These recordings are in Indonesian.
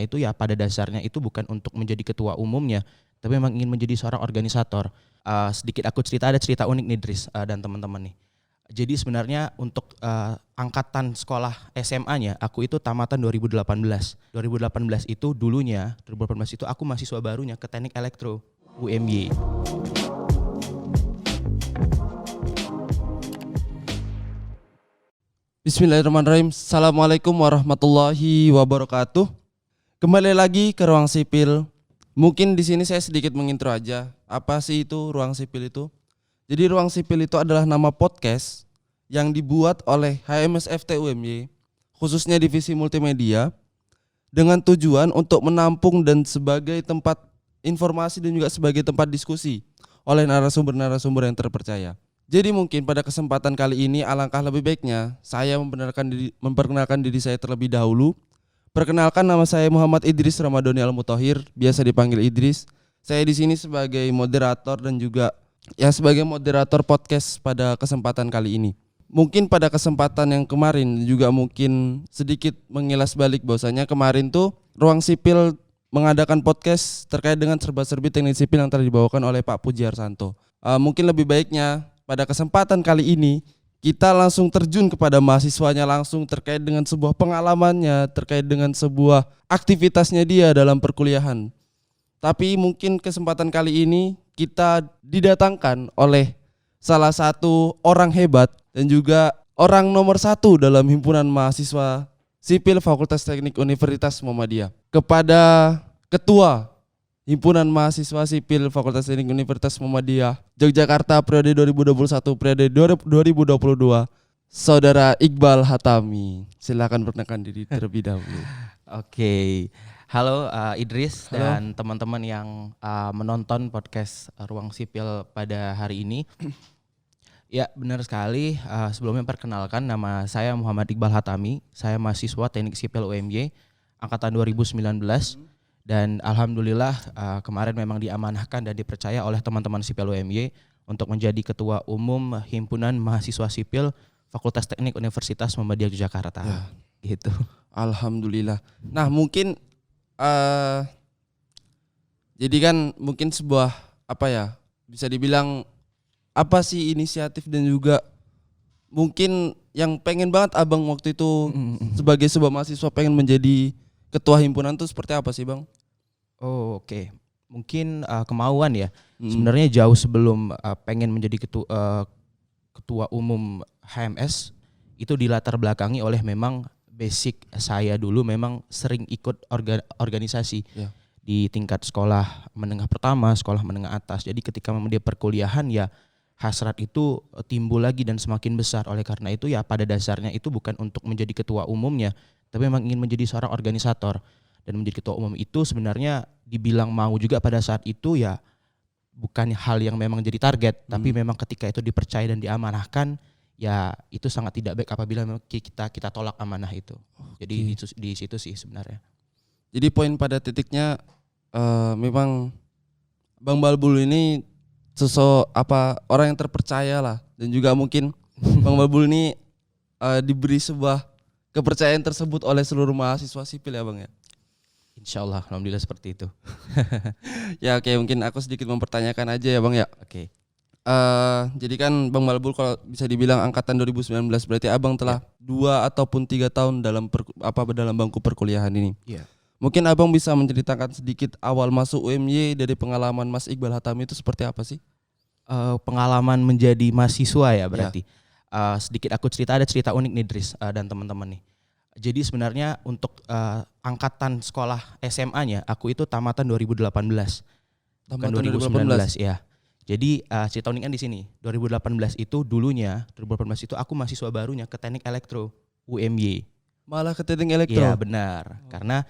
karena itu ya pada dasarnya itu bukan untuk menjadi ketua umumnya, tapi memang ingin menjadi seorang organisator. Sedikit aku ada cerita unik nih Dris dan teman-teman nih. Jadi sebenarnya untuk angkatan sekolah SMA-nya aku itu tamatan 2018. 2018 itu dulunya 2018 itu aku mahasiswa barunya ke Teknik Elektro UMY. Bismillahirrahmanirrahim. Assalamualaikum warahmatullahi wabarakatuh. Kembali lagi ke Ruang Sipil. Mungkin di sini saya sedikit mengintro aja. Apa sih itu Ruang Sipil itu? Jadi Ruang Sipil itu adalah nama podcast yang dibuat oleh HMSFT UMY, khususnya divisi multimedia, dengan tujuan untuk menampung dan sebagai tempat informasi dan juga sebagai tempat diskusi oleh narasumber-narasumber yang terpercaya. Jadi mungkin pada kesempatan kali ini alangkah lebih baiknya saya memperkenalkan diri saya terlebih dahulu. Perkenalkan, nama saya Muhammad Idris Ramadhani Al-Mutahhir, biasa dipanggil Idris. Saya di sini sebagai moderator dan juga sebagai moderator podcast pada kesempatan kali ini. Mungkin pada kesempatan yang kemarin juga mungkin sedikit mengilas balik bahwasanya kemarin tuh Ruang Sipil mengadakan podcast terkait dengan serba-serbi teknik sipil yang telah dibawakan oleh Pak Puji Harsanto. Mungkin lebih baiknya pada kesempatan kali ini kita langsung terjun kepada mahasiswanya langsung terkait dengan sebuah pengalamannya, terkait dengan sebuah aktivitasnya dia dalam perkuliahan. Tapi mungkin kesempatan kali ini kita didatangkan oleh salah satu orang hebat dan juga orang nomor 1 dalam himpunan mahasiswa sipil Fakultas Teknik Universitas Muhammadiyah. Kepada Ketua Himpunan Mahasiswa Sipil Fakultas Teknik Universitas Muhammadiyah Yogyakarta periode 2021 periode 2022, Saudara Iqbal Hatami. Silakan perkenalkan diri terlebih dahulu. Oke. Halo Idris. Halo. Dan teman-teman yang menonton podcast Ruang Sipil pada hari ini. Ya, benar sekali. Sebelumnya perkenalkan, nama saya Muhammad Iqbal Hatami. Saya mahasiswa Teknik Sipil UMY angkatan 2019. Dan alhamdulillah kemarin memang diamanahkan dan dipercaya oleh teman-teman sipil UMY untuk menjadi ketua umum Himpunan Mahasiswa Sipil Fakultas Teknik Universitas Muhammadiyah Yogyakarta. Ya. Gitu. Alhamdulillah. Nah mungkin jadi kan mungkin sebuah bisa dibilang apa sih inisiatif dan juga mungkin yang pengen banget abang waktu itu sebagai sebuah mahasiswa pengen menjadi ketua himpunan tuh seperti apa sih bang? Oh oke. Mungkin kemauan ya. Sebenarnya jauh sebelum pengen menjadi ketua umum HMS itu dilatar belakangi oleh memang basic saya dulu memang sering ikut organisasi di tingkat sekolah menengah pertama, sekolah menengah atas. Jadi ketika memang dia perkuliahan ya hasrat itu timbul lagi dan semakin besar. Oleh karena itu ya pada dasarnya itu bukan untuk menjadi ketua umumnya, tapi memang ingin menjadi seorang organisator. Dan menjadi ketua umum itu sebenarnya dibilang mau juga pada saat itu ya bukan hal yang memang jadi target, tapi memang ketika itu dipercaya dan diamanahkan ya itu sangat tidak baik apabila kita tolak amanah itu. Jadi di situ sih sebenarnya. Jadi poin pada titiknya memang Bang Balbul ini orang yang terpercaya lah, dan juga mungkin Bang Balbul ini diberi sebuah kepercayaan tersebut oleh seluruh mahasiswa sipil ya bang ya. Insyaallah, alhamdulillah seperti itu. Ya oke, mungkin aku sedikit mempertanyakan aja ya bang ya. Oke. Jadi kan Bang Balbul kalau bisa dibilang angkatan 2019 berarti abang telah 2 ataupun 3 tahun dalam bangku perkuliahan ini. Iya. Mungkin abang bisa menceritakan sedikit awal masuk UMY dari pengalaman Mas Iqbal Hatami itu seperti apa sih? Pengalaman menjadi mahasiswa ya berarti. Sedikit aku ada cerita unik nih Dris dan teman-teman nih. Jadi sebenarnya untuk angkatan sekolah SMA-nya aku itu tamatan 2018. Bukan 2019 ya. Jadi cerita uniknya di sini. 2018 itu dulunya 2018 itu aku mahasiswa barunya ke Teknik Elektro UMY. Malah ke Teknik Elektro. Iya benar. Karena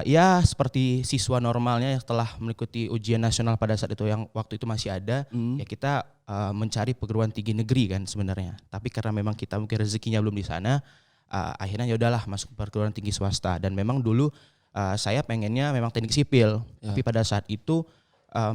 ya seperti siswa normalnya yang setelah mengikuti ujian nasional pada saat itu yang waktu itu masih ada, ya kita mencari perguruan tinggi negeri kan sebenarnya. Tapi karena memang kita mungkin rezekinya belum di sana, akhirnya ya udahlah masuk perguruan tinggi swasta. Dan memang dulu saya pengennya memang teknik sipil, tapi pada saat itu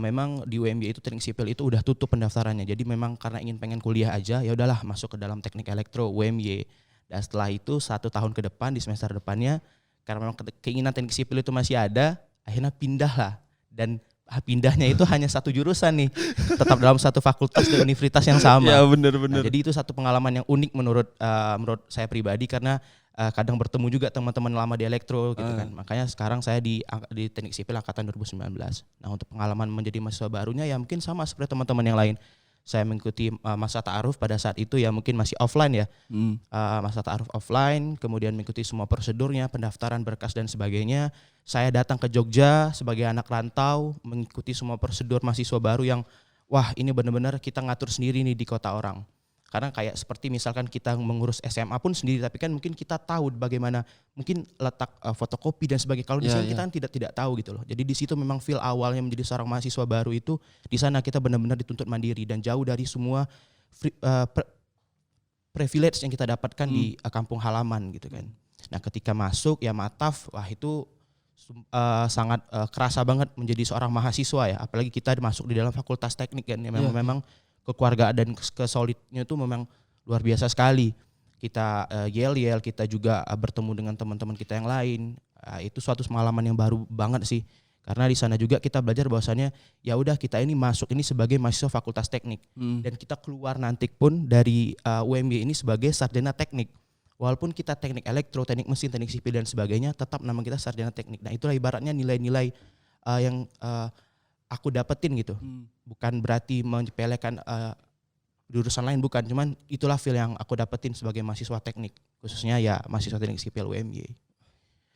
memang di UMY itu teknik sipil itu udah tutup pendaftarannya. Jadi memang karena pengen kuliah aja, ya udahlah masuk ke dalam teknik elektro UMY. Dan setelah itu 1 tahun ke depan di semester depannya karena memang keinginan teknik sipil itu masih ada, akhirnya pindah lah. Dan pindahnya itu hanya satu jurusan nih, tetap dalam satu fakultas dan universitas yang sama. Ya benar-benar. Nah, jadi itu satu pengalaman yang unik menurut saya pribadi, karena kadang bertemu juga teman-teman lama di elektro gitu kan. Makanya sekarang saya di teknik sipil angkatan 2019. Nah, untuk pengalaman menjadi mahasiswa barunya ya mungkin sama seperti teman-teman yang lain. Saya mengikuti masa ta'aruf pada saat itu ya mungkin masih offline ya. Masa ta'aruf offline, kemudian mengikuti semua prosedurnya, pendaftaran berkas dan sebagainya. Saya datang ke Jogja sebagai anak rantau, mengikuti semua prosedur mahasiswa baru yang wah ini benar-benar kita ngatur sendiri nih di kota orang. Karena kayak seperti misalkan kita mengurus SMA pun sendiri, tapi kan mungkin kita tahu bagaimana mungkin letak fotokopi dan sebagainya. Kalau di sini kita kan tidak tahu gitu loh. Jadi di situ memang feel awalnya menjadi seorang mahasiswa baru itu di sana kita benar-benar dituntut mandiri dan jauh dari semua privilege yang kita dapatkan di kampung halaman gitu kan. Nah, ketika masuk ya Mataf, wah itu sangat kerasa banget menjadi seorang mahasiswa ya. Apalagi kita masuk di dalam fakultas teknik kan, ya memang kekeluargaan dan kesolidnya itu memang luar biasa sekali. Kita yel-yel, kita juga bertemu dengan teman-teman kita yang lain. Itu suatu pengalaman yang baru banget sih. Karena di sana juga kita belajar bahwasannya ya udah kita ini masuk ini sebagai mahasiswa fakultas teknik dan kita keluar nanti pun dari UMY ini sebagai sarjana teknik. Walaupun kita teknik elektro, teknik mesin, teknik sipil dan sebagainya, tetap nama kita sarjana teknik. Nah, itulah ibaratnya nilai-nilai yang aku dapetin gitu. Bukan berarti menyepelekan jurusan lain, bukan. Cuman itulah feel yang aku dapetin sebagai mahasiswa teknik. Khususnya ya mahasiswa teknik sipil UMY.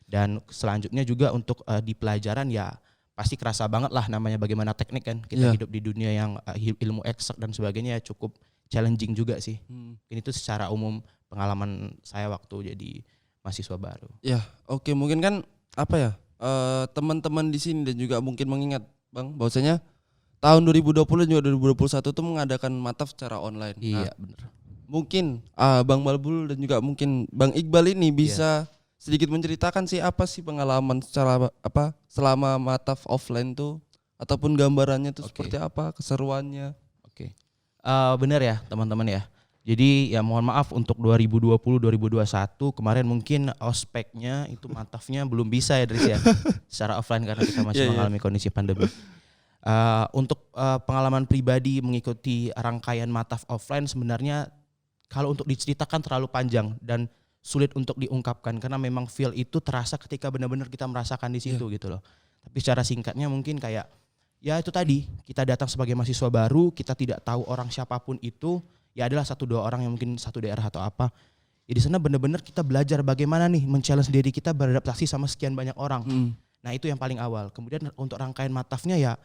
Dan selanjutnya juga untuk di pelajaran ya pasti kerasa banget lah namanya bagaimana teknik kan. Kita hidup di dunia yang ilmu eksak dan sebagainya ya cukup challenging juga sih. Ini tuh secara umum pengalaman saya waktu jadi mahasiswa baru. Ya, oke, mungkin kan apa ya? Teman-teman di sini dan juga mungkin mengingat Bang, bahwasanya tahun 2020 dan juga 2021 itu mengadakan Mataf secara online. Iya, benar. Mungkin Bang Balbul dan juga mungkin Bang Iqbal ini bisa sedikit menceritakan sih apa sih pengalaman secara apa selama Mataf offline tuh, ataupun gambarannya tuh seperti apa, keseruannya. Oke. Benar ya, teman-teman ya. Jadi ya mohon maaf untuk 2020-2021 kemarin mungkin ospeknya itu Matafnya belum bisa ya Dris ya secara offline karena kita masih mengalami kondisi pandemi. Untuk pengalaman pribadi mengikuti rangkaian Mataf offline sebenarnya kalau untuk diceritakan terlalu panjang dan sulit untuk diungkapkan karena memang feel itu terasa ketika benar-benar kita merasakan di situ gitu loh. Tapi secara singkatnya mungkin kayak ya itu tadi, kita datang sebagai mahasiswa baru, kita tidak tahu orang siapapun itu. Ya adalah 1-2 orang yang mungkin satu daerah atau apa. Ya di sana benar-benar kita belajar bagaimana nih men-challenge diri kita beradaptasi sama sekian banyak orang. Nah, itu yang paling awal. Kemudian untuk rangkaian Matafnya ya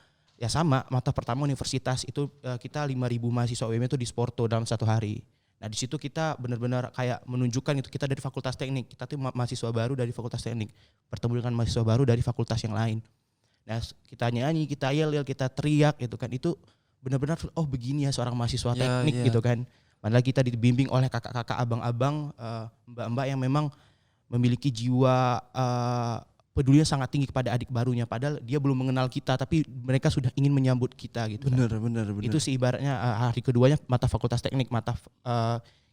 sama. Mataf pertama universitas itu kita 5.000 mahasiswa UMY itu di Sporto dalam 1 hari. Nah, di situ kita benar-benar kayak menunjukkan itu kita dari fakultas teknik. Kita tuh mahasiswa baru dari fakultas teknik bertemu dengan mahasiswa baru dari fakultas yang lain. Nah, kita nyanyi, kita yel-yel, kita teriak gitu kan. Itu benar-benar oh begini ya seorang mahasiswa teknik gitu kan. Padahal kita dibimbing oleh kakak-kakak, abang-abang, mbak-mbak yang memang memiliki jiwa pedulinya sangat tinggi kepada adik barunya. Padahal dia belum mengenal kita tapi mereka sudah ingin menyambut kita gitu. Benar. Itu sih ibaratnya hari keduanya mata fakultas teknik, mata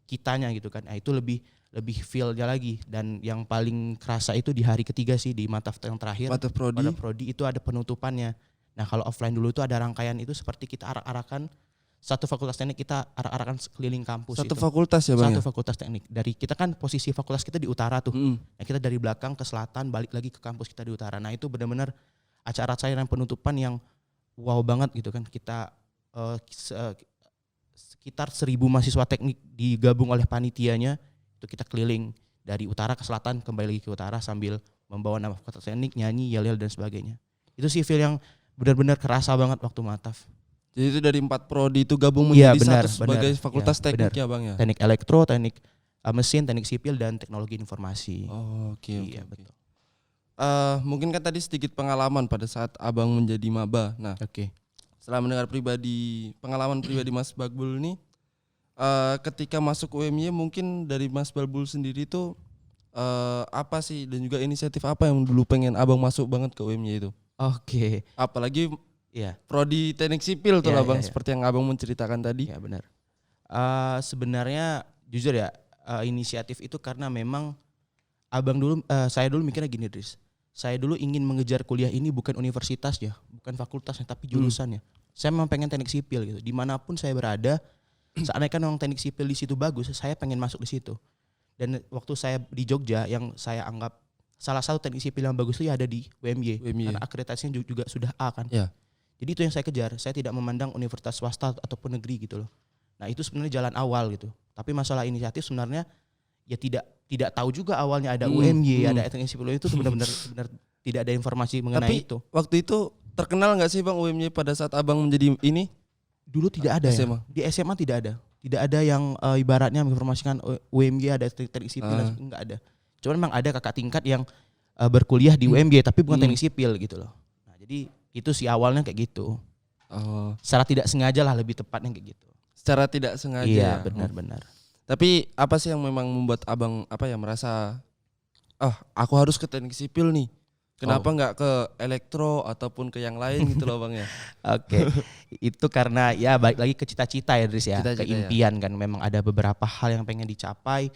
kitanya gitu kan. Nah, itu lebih feel-nya lagi dan yang paling kerasa itu di hari ketiga sih di mata yang terakhir. Mata prodi itu ada penutupannya. Nah, kalau offline dulu itu ada rangkaian itu seperti kita arak-arakan satu fakultas teknik, kita arak-arakan sekeliling kampus. Satu fakultas ya Bang? Satu fakultas teknik. Dari kita kan posisi fakultas kita di utara tuh. Nah, kita dari belakang ke selatan balik lagi ke kampus kita di utara. Nah, itu benar-benar acara-acara yang penutupan yang wow banget gitu kan. Kita sekitar 1.000 mahasiswa teknik digabung oleh panitianya. Itu kita keliling dari utara ke selatan kembali lagi ke utara sambil membawa nama fakultas teknik, nyanyi, yel-yel dan sebagainya. Itu sih feel yang benar-benar kerasa banget waktu Mataf. Jadi itu dari 4 prodi itu gabung menjadi satu sebagai fakultas teknik ya Bang ya? Teknik elektro, teknik mesin, teknik sipil, dan teknologi informasi. Oke. Betul. Mungkin kan tadi sedikit pengalaman pada saat Abang menjadi maba. Nah, setelah mendengar pengalaman pribadi Mas Balbul ini, ketika masuk UMY mungkin dari Mas Balbul sendiri itu apa sih dan juga inisiatif apa yang dulu pengen Abang masuk banget ke UMY itu? Apalagi prodi teknik sipil tuh lah Bang, seperti yang Abang menceritakan tadi. Ya benar. Sebenarnya jujur ya inisiatif itu karena memang saya dulu mikirnya gini, Dris. Saya dulu ingin mengejar kuliah ini bukan universitasnya, bukan fakultasnya, tapi jurusannya. Saya memang pengen teknik sipil gitu. Dimanapun saya berada, seandainya memang teknik sipil di situ bagus, saya pengen masuk di situ. Dan waktu saya di Jogja, yang saya anggap salah satu teknik sipil yang bagus itu ya ada di UMY. Karena akreditasinya juga sudah A kan. Ya. Jadi itu yang saya kejar. Saya tidak memandang universitas swasta ataupun negeri gitu loh. Nah itu sebenarnya jalan awal gitu. Tapi masalah inisiatif sebenarnya ya tidak tahu juga awalnya ada UMY, ada teknik sipil itu benar-benar tidak ada informasi mengenai Tapi itu. waktu itu terkenal nggak sih Bang UMY pada saat Abang menjadi ini? Dulu tidak ada SMA. ya. Di SMA tidak ada. Tidak ada yang ibaratnya menginformasikan UMY ada teknik sipil, enggak ada. Cuma memang ada kakak tingkat yang berkuliah di UMY tapi bukan teknik sipil gitu loh. Nah, jadi itu sih awalnya kayak gitu. Oh. Secara tidak sengaja lah lebih tepatnya kayak gitu. Secara tidak sengaja. Iya, ya? benar-benar. Tapi apa sih yang memang membuat Abang merasa aku harus ke teknik sipil nih. Kenapa nggak ke elektro ataupun ke yang lain gitu loh Bang ya? Oke. Itu karena ya balik lagi ke cita-cita ya Dris ya, Cita-cita, ke impian kan. Memang ada beberapa hal yang pengen dicapai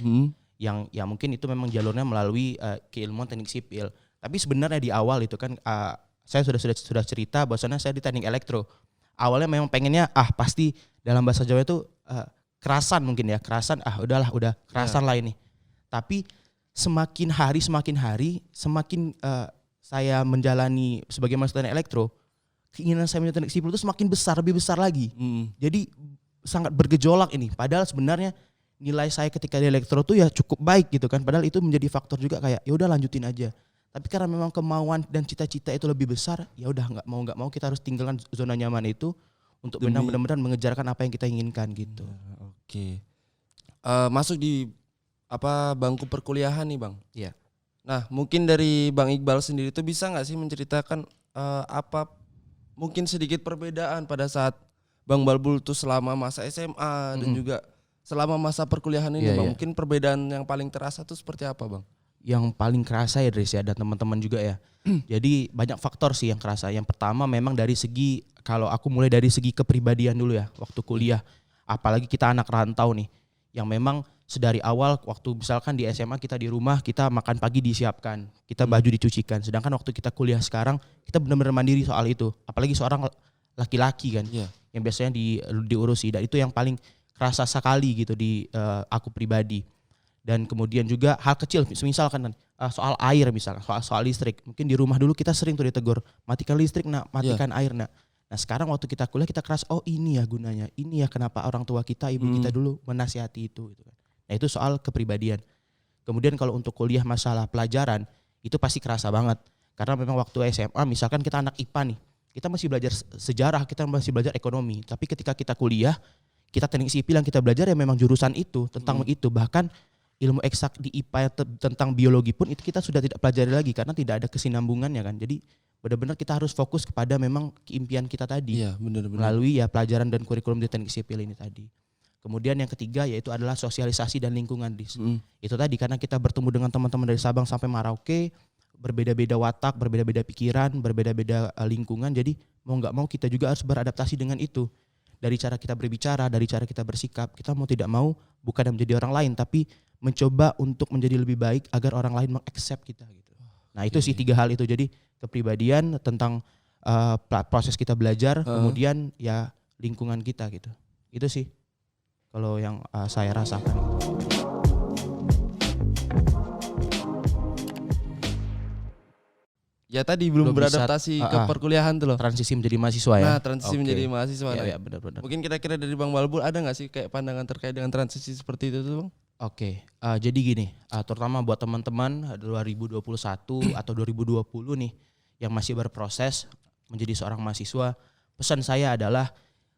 yang ya mungkin itu memang jalurnya melalui keilmuan teknik sipil. Tapi sebenarnya di awal itu kan saya sudah cerita bahwasanya saya di teknik elektro. Awalnya memang pengennya pasti dalam bahasa Jawa itu kerasan mungkin ya, kerasan udah kerasan lah ini. Tapi semakin hari semakin saya menjalani sebagai mahasiswa teknik elektro, keinginan saya menjadi teknik sipil itu semakin besar, lebih besar lagi. Jadi sangat bergejolak ini. Padahal sebenarnya nilai saya ketika di elektro tuh ya cukup baik gitu kan. Padahal itu menjadi faktor juga kayak ya udah lanjutin aja. Tapi karena memang kemauan dan cita-cita itu lebih besar, ya udah nggak mau kita harus tinggalkan zona nyaman itu untuk benar-benar mengejarkan apa yang kita inginkan gitu. Oke. Masuk di bangku perkuliahan nih Bang. Iya. Nah mungkin dari Bang Iqbal sendiri tuh bisa nggak sih menceritakan apa mungkin sedikit perbedaan pada saat Bang Balbul tuh selama masa SMA dan juga selama masa perkuliahan ini Bang. Mungkin perbedaan yang paling terasa tuh seperti apa Bang? Yang paling kerasa ya Dres ya, dan teman-teman juga ya. Jadi banyak faktor sih yang kerasa. Yang pertama memang dari segi, kalau aku mulai dari segi kepribadian dulu ya waktu kuliah. Apalagi kita anak rantau nih, yang memang sedari awal waktu misalkan di SMA kita di rumah, kita makan pagi disiapkan, kita baju dicucikan. Sedangkan waktu kita kuliah sekarang, kita benar-benar mandiri soal itu. Apalagi seorang laki-laki kan, yang biasanya diurusi. Dan itu yang paling kerasa sekali gitu di aku pribadi. Dan kemudian juga hal kecil, misalkan soal air misalnya, soal listrik. Mungkin di rumah dulu kita sering tuh ditegur, matikan listrik nak, matikan air nak. Nah sekarang waktu kita kuliah kita keras, oh ini ya gunanya, ini ya kenapa orang tua kita, ibu kita dulu menasihati itu. Gitu kan. Nah itu soal kepribadian. Kemudian kalau untuk kuliah masalah pelajaran, itu pasti kerasa banget. Karena memang waktu SMA, misalkan kita anak IPA nih, kita masih belajar sejarah, kita masih belajar ekonomi. Tapi ketika kita kuliah, kita teknik sipil yang kita belajar ya memang jurusan itu, tentang itu. Bahkan ilmu eksak di IPA tentang biologi pun itu kita sudah tidak pelajari lagi karena tidak ada kesinambungannya kan. Jadi benar-benar kita harus fokus kepada memang keimpian kita tadi. Iya, benar-benar. Melalui ya pelajaran dan kurikulum di teknik sipil ini tadi. Kemudian yang ketiga yaitu adalah sosialisasi dan lingkungan. Itu tadi karena kita bertemu dengan teman-teman dari Sabang sampai Merauke, berbeda-beda watak, berbeda-beda pikiran, berbeda-beda lingkungan. Jadi mau nggak mau kita juga harus beradaptasi dengan itu. Dari cara kita berbicara, dari cara kita bersikap, kita mau tidak mau bukan menjadi orang lain, tapi mencoba untuk menjadi lebih baik agar orang lain mengaccept kita gitu. Nah itu sih 3 hal itu. Jadi kepribadian tentang proses kita belajar, kemudian ya lingkungan kita gitu. Itu sih kalau yang saya rasakan. Ya tadi belum beradaptasi ke perkuliahan tuh loh. Transisi menjadi mahasiswa ya. Nah transisi menjadi mahasiswa. Iya benar-benar. Mungkin kira-kira dari Bang Balbul ada nggak sih kayak pandangan terkait dengan transisi seperti itu tuh Bang? Oke, jadi gini, terutama buat teman-teman 2021 atau 2020 nih yang masih berproses menjadi seorang mahasiswa, pesan saya adalah